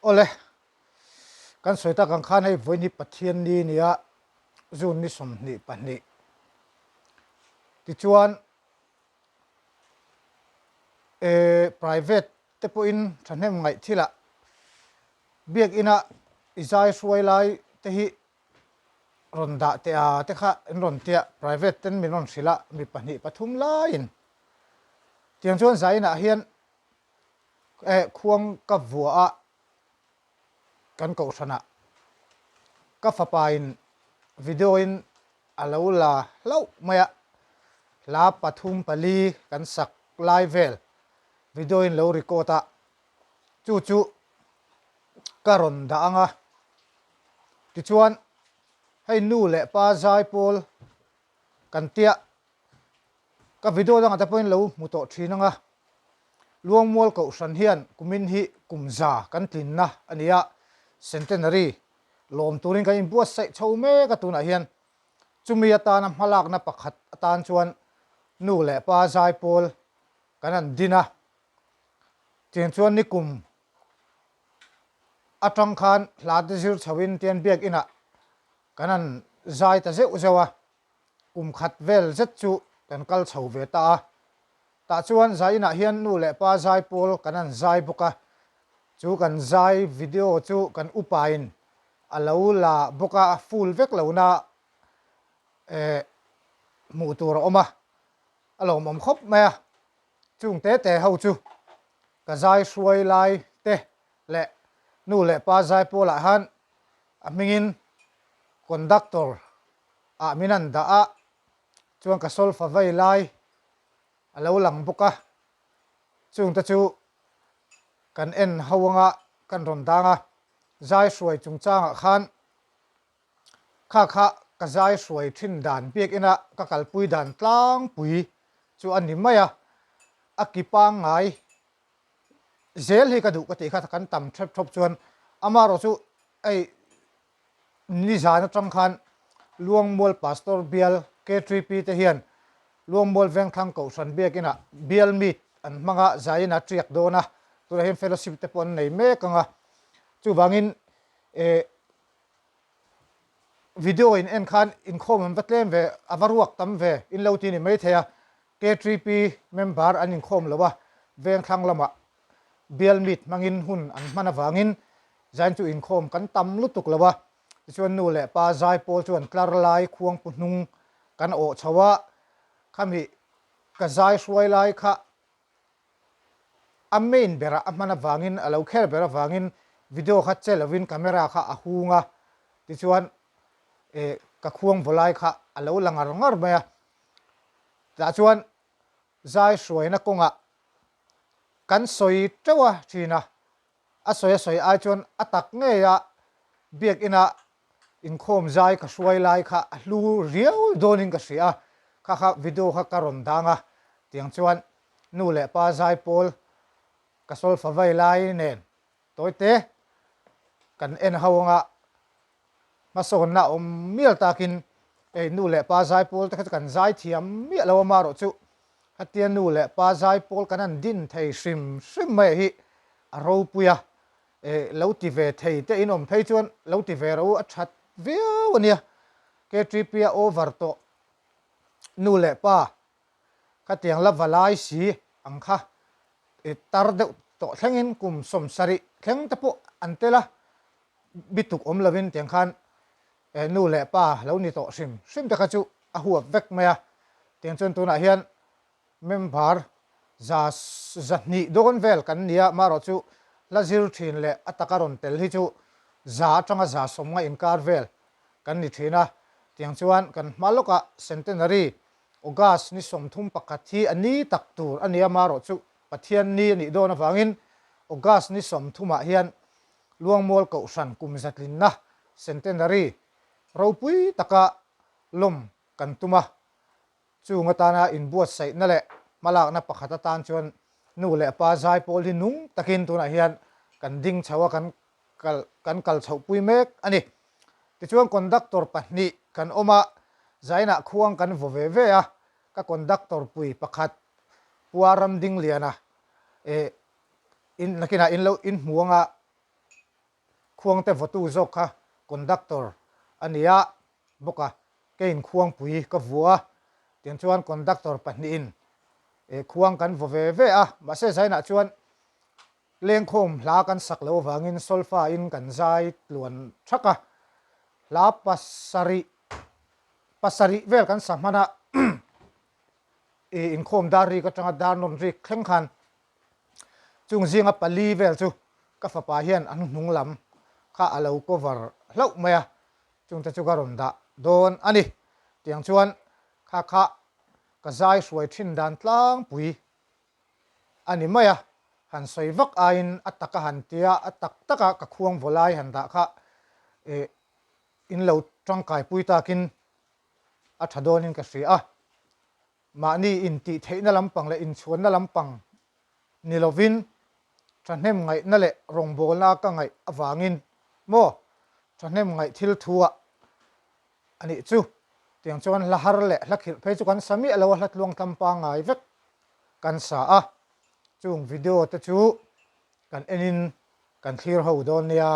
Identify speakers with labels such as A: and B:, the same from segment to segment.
A: ole kan soita kan khan hei voini pathian ni nia zun ni som ni pani ti chuan private te po in thanem ngai thila biak ina izai suai lai te hi ronda te a te kha ron tia private ten min ron sila mi pani pathum lain tiang chuan zaina hian khuang ka vua a kan ko sana ka fapain video in alo la lo maya la pathum pali kan sak live vel video in lo recorda chu karon da anga ti chuan hei nu le pa zai pol kan tia ka video dang ta point lo muto thinanga luang mol ko san hian kumin hi kumza kan tin na ania centenary lom turin ka in buat sai chome ka tuna hian chumi ata na malak na pakhat atan chuan nu le pa zai pol kanan dina chen chuan ni kum atang khan hlad zir chawin tian biak ina kanan zai ta zeu zewa kum khat vel zet chu kan kal chho ve ta chuan zaina hian nu le pa zai pol kanan zai boka chu kan zai video chu kan upain alo la boka full vek lo na mu tur oma alom om khop ma chung te ho chu ka zai suai lai te le nu le pa zai pol a han amingin conductor a minan da a chuan ka sol fa vai lai alo lang boka chung ta chu kan en hawanga kan ron danga zai suai chung changa khan kha ka zai suai thin dan biak ina ka kalpui dan tlang pui chu ani maya akipa ngai zel hi ka du ka ti kha kan tam thop chuan amaro chu ai ni zana tang khan luang mol pastor bial k3p te hian luang mol veng thang ko san biak ina bial mit an manga zaina triak dona tura hem fellowship te pon nei me kanga chu wangin video in en khan in khom batlem ve avaruak tam ve in lo ti ni mai theya k3p member an in khom lowa veng thang lama bial mit mangin hun an mana wangin zain chu in khom kan tam lutuk lowa chuan nu le pa zai pol chuan klar lai khuang punung kan o chawa khami ka zai suai lai kha amen bera amana wangin alo kher bera wangin video kha chelovin camera kha ahunga ti chuan ka khuang volai kha alo langar ngar maya ta chuan zai suai na konga kan soi tawa thina a soi ai chuan atak nge ya biak ina in khom zai ka suai lai kha lu riau donin ka sia kha video kha karon danga tiang chuan nu le pa zai pol ka sol fa vai lai nen toite kan en hawanga mason na mial takin nu le pa zai pol ta kan zai thiam mi lo ma ro chu hatian nu le pa zai pol kanan din thei shrim mai hi a ro puya lo ti ve thei te inom thei chuan lo ti ve ro a that veu ania k3p over to nu le pa ka tiang la valai si angkha tar de to thlengin kum som sari thleng te po antela bituk om lovin tiang khan nu le pa lo ni to sim te kha chu a huap vek maya tiang chon tuna hian member za ni don vel kan nia maro chu lazir thin le atakaron tel hi chu za tanga za somnga inkar vel kan ni thina tiang chuan kan maloka centenary ogas ni somthum pakhathi ani tak tur ania maro chu pathian ni ni dona wangin ogas ni somthuma hian luangmol ko san kum zatlin na centenary ropui taka lom kan tuma chu ngatana in buat sai na le malak na pakhata tan chuan nu le pa zai pol hi nung takin tuna hian kan ding chawa kan kal chho pui mek ani ti chuan conductor pahni kan oma zaina khuang kan vo ve a ka conductor pui pakhat puaram ding liana in nakina in lo in muanga khuang te votu zok kha conductor ania boka kein khuang pui ka vua tiang chuan conductor pahniin khuang kan vo ve ve a ma se zaina chuan leng khom hla kan sak lo wangin solfa in kan zai tluan thaka la pasari vel kan samana in khom dari ka tanga dar non ri khleng khan chung zinga pali vel chu ka fa pa hian an hnung lam kha alo cover hlau maya chung ta chu ka ron da don ani tiang chuan kha ka zai suai thin dan tlang pui ani maya han soi vak ain ataka han tia atak taka ka khuang volai han da kha in lo tangkai pui takin a thadonin ka hria a mani in ti theina lampang le in chuanna lampang nilovin thahnem ngai na le rongbol ka ngai awangin mo thahnem ngai thil thua ani chu tiang chuan la har le lakhil phei chu kan sami alo hlat luang tampa ngai vek kan sa a chung video te chu kan enin kan clear ho don nia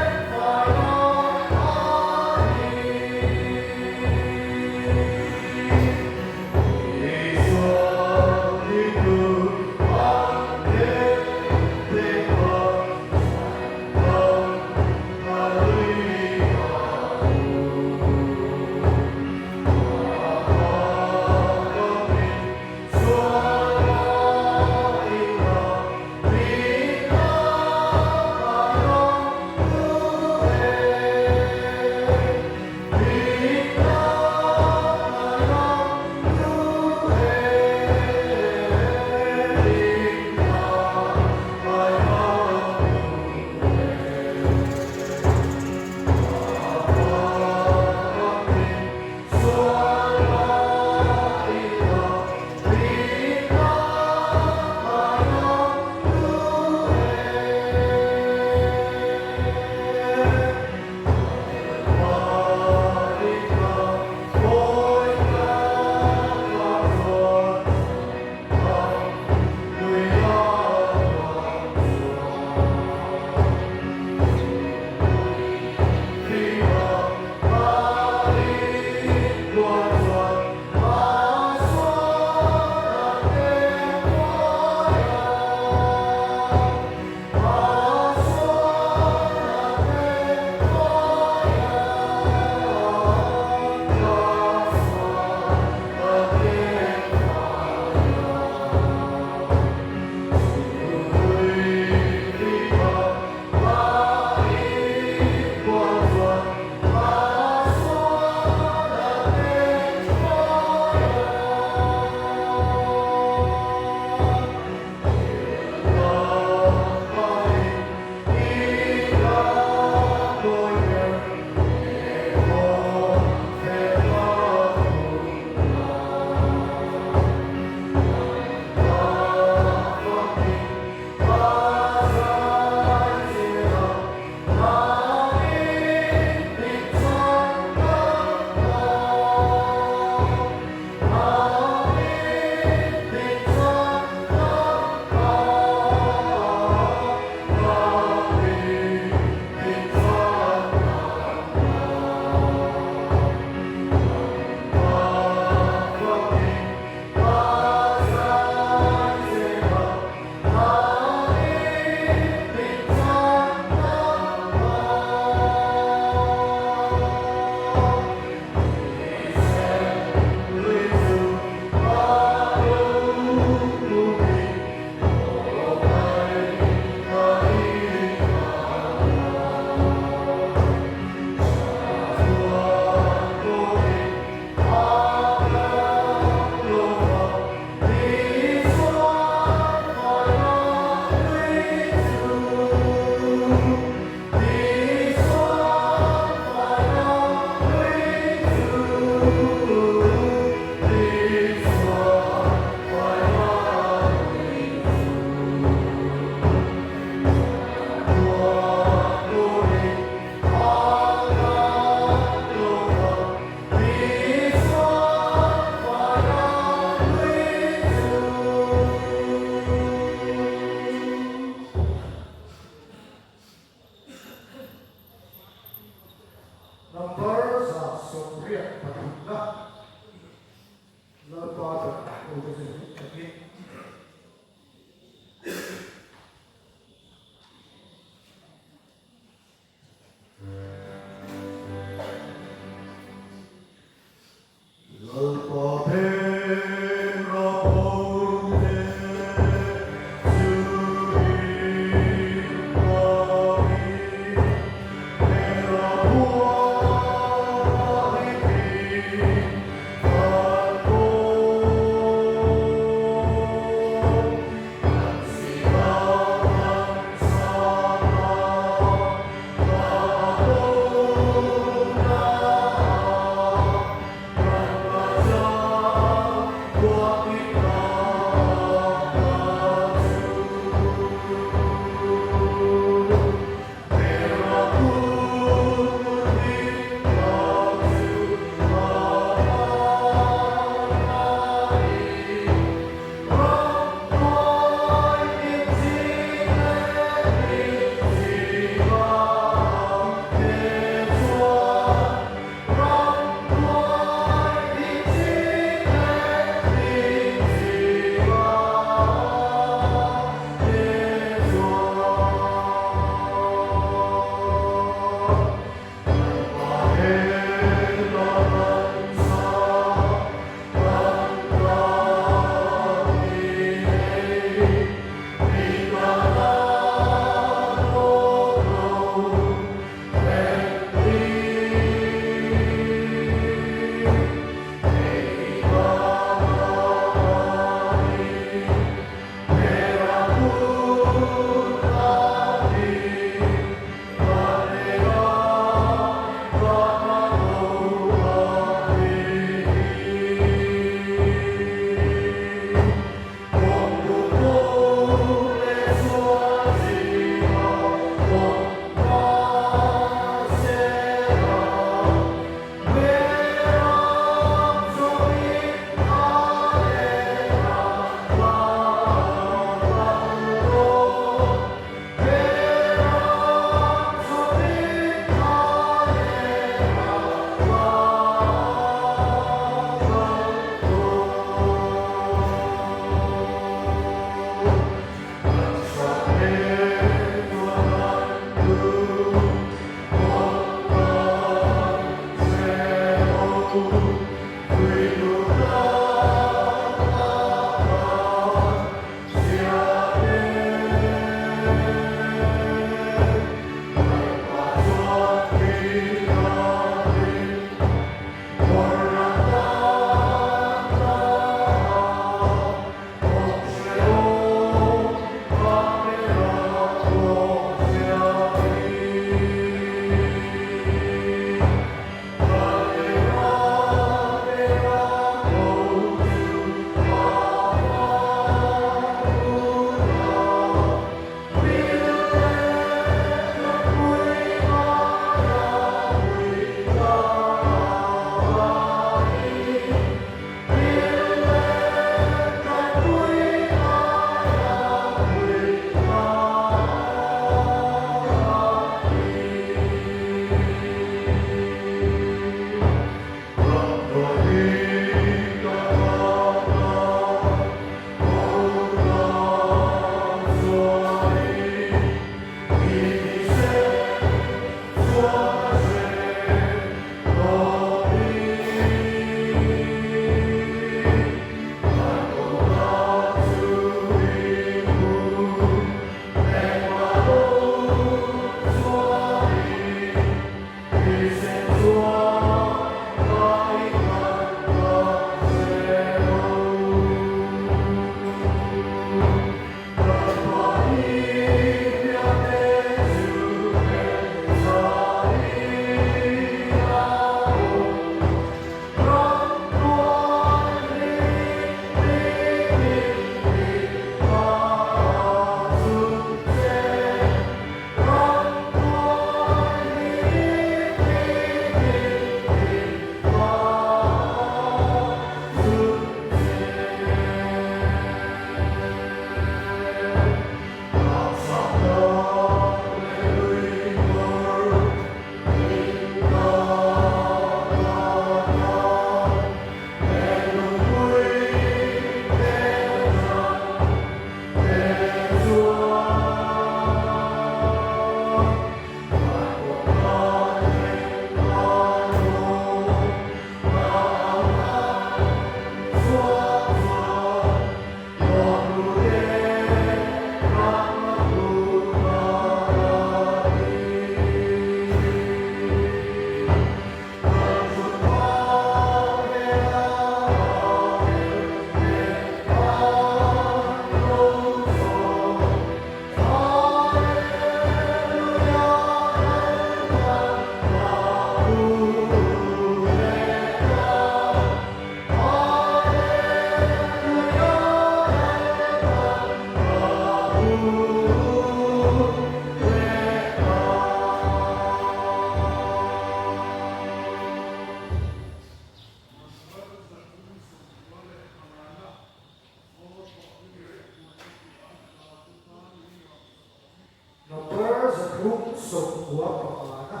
A: so tua pakana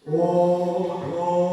A: o glory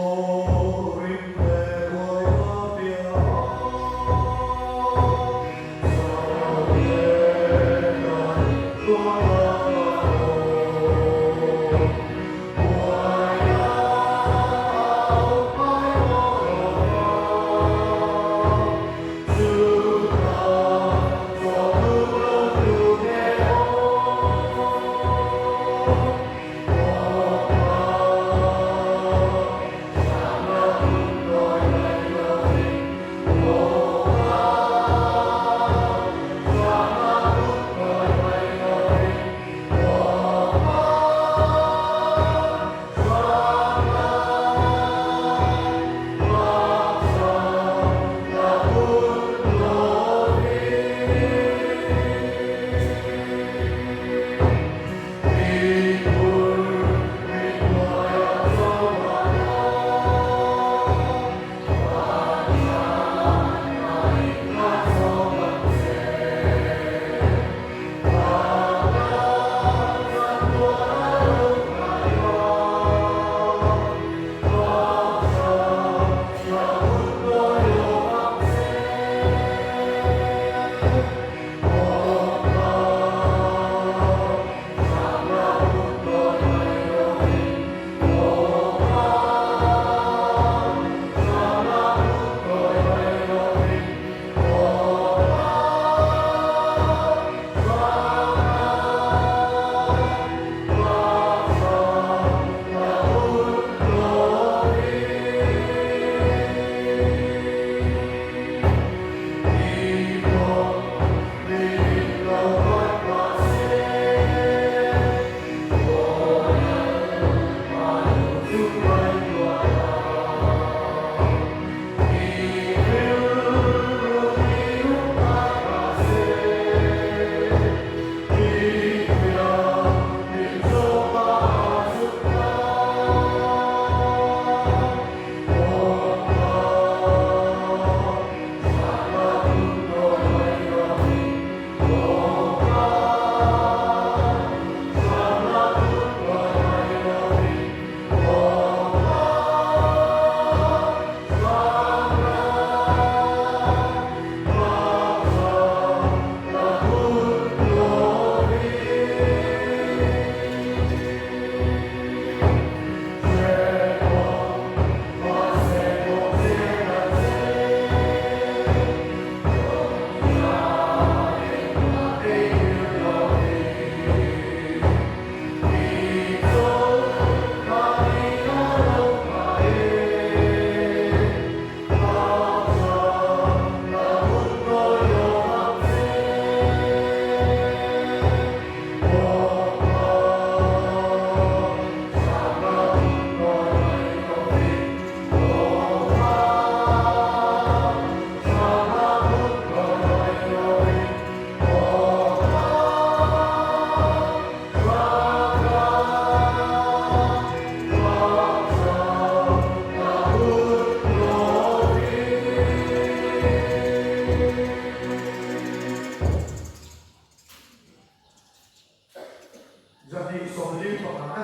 A: jadi sohli pakana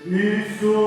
A: Isu